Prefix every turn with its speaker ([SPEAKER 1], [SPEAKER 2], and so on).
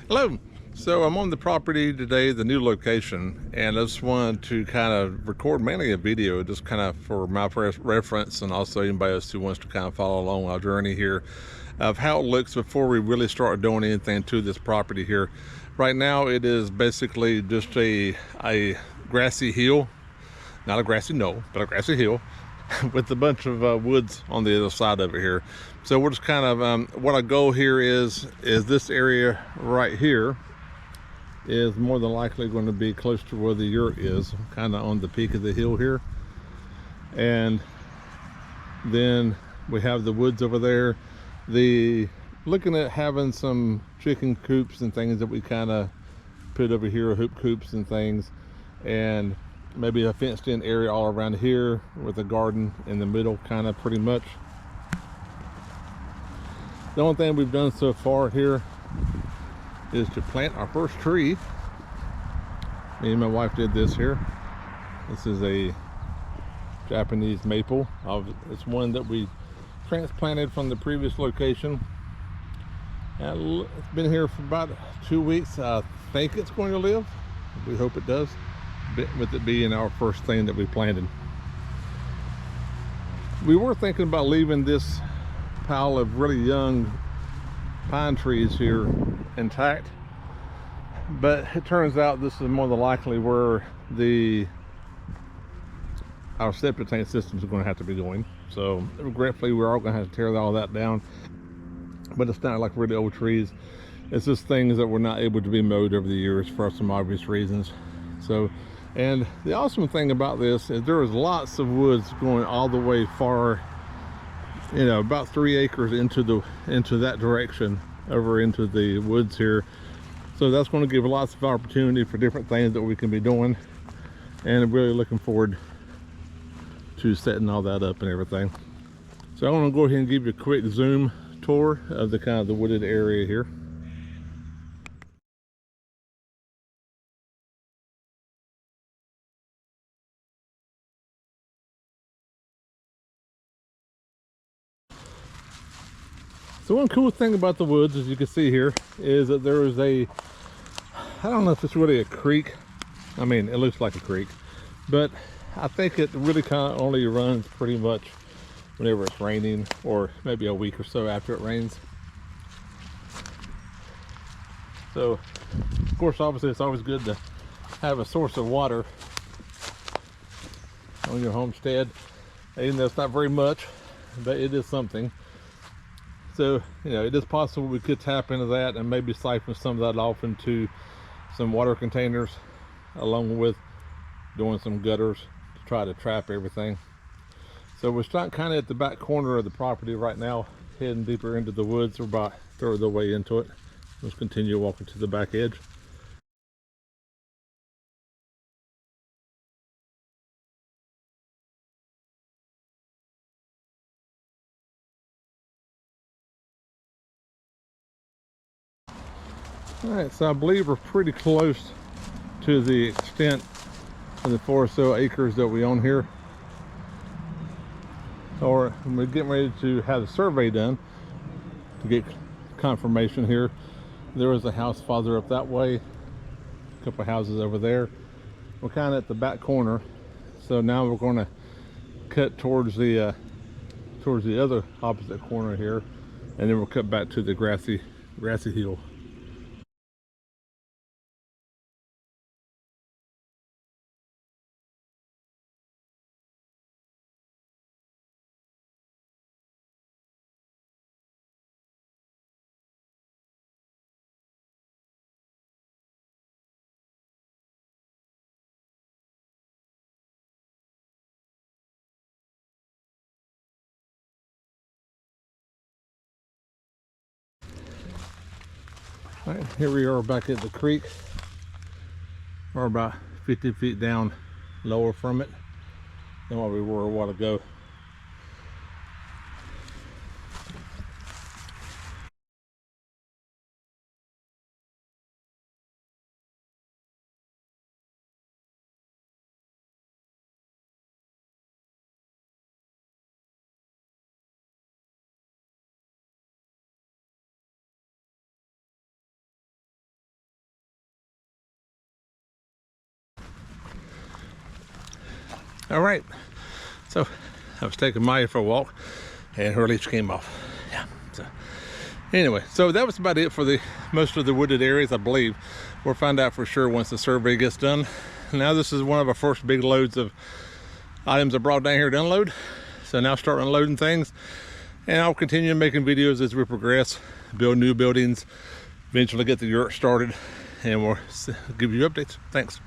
[SPEAKER 1] Hello. So I'm on the property today, the new location, and I just wanted to kind of record mainly a video, just kind of for my reference, and also anybody else who wants to kind of follow along our journey here of how it looks before we really start doing anything to this property here. Right now, it is basically just a grassy hill, not a grassy knoll, but a grassy hill with a bunch of woods on the other side of it here. So we're just kind of what our goal here is this area right here is more than likely going to be close to where the yurt is, kind of on the peak of the hill here. And then we have the woods over there. Looking at having some chicken coops and things that we kind of put over here, hoop coops and things, and maybe a fenced in area all around here with a garden in the middle, kind of pretty much. The only thing we've done so far here is to plant our first tree. Me and my wife did this here. This is a Japanese maple. It's one that we transplanted from the previous location. And it's been here for about 2 weeks. I think it's going to live. We hope it does, with it being our first thing that we planted. We were thinking about leaving this pile of really young pine trees here intact, but it turns out this is more than likely where our septic tank system is going to have to be going. So regretfully, we're all going to have to tear all that down, but it's not like really old trees. It's just things that were not able to be mowed over the years for some obvious reasons. So, and the awesome thing about this is there is lots of woods going all the way far, you know, about 3 acres into that direction, over into the woods here. So that's going to give lots of opportunity for different things that we can be doing, and I'm really looking forward to setting all that up and everything. So I want to go ahead and give you a quick zoom tour of the kind of the wooded area here. So one cool thing about the woods, as you can see here, is that there is I don't know if it's really a creek. I mean, it looks like a creek, but I think it really kind of only runs pretty much whenever it's raining, or maybe a week or so after it rains. So, of course, obviously it's always good to have a source of water on your homestead. Even though it's not very much, but it is something. So, you know, it is possible we could tap into that and maybe siphon some of that off into some water containers, along with doing some gutters to try to trap everything. So we're starting kind of at the back corner of the property right now, heading deeper into the woods. We're about a third of the way into it. Let's continue walking to the back edge. All right, so I believe we're pretty close to the extent of the 4 or so acres that we own here. Or we're getting ready to have the survey done to get confirmation here. There is a house farther up that way, a couple of houses over there. We're kind of at the back corner, so now we're going to cut towards the other opposite corner here, and then we'll cut back to the grassy hill. All right, here we are back at the creek. We're about 50 feet down lower from it than what we were a while ago. All right, so I was taking Maya for a walk and her leash came off. Yeah, so anyway, so that was about it for the most of the wooded areas, I believe. We'll find out for sure once the survey gets done. Now this is one of our first big loads of items I brought down here to unload. So now start unloading things, and I'll continue making videos as we progress, build new buildings, eventually get the yurt started, and we'll give you updates. Thanks.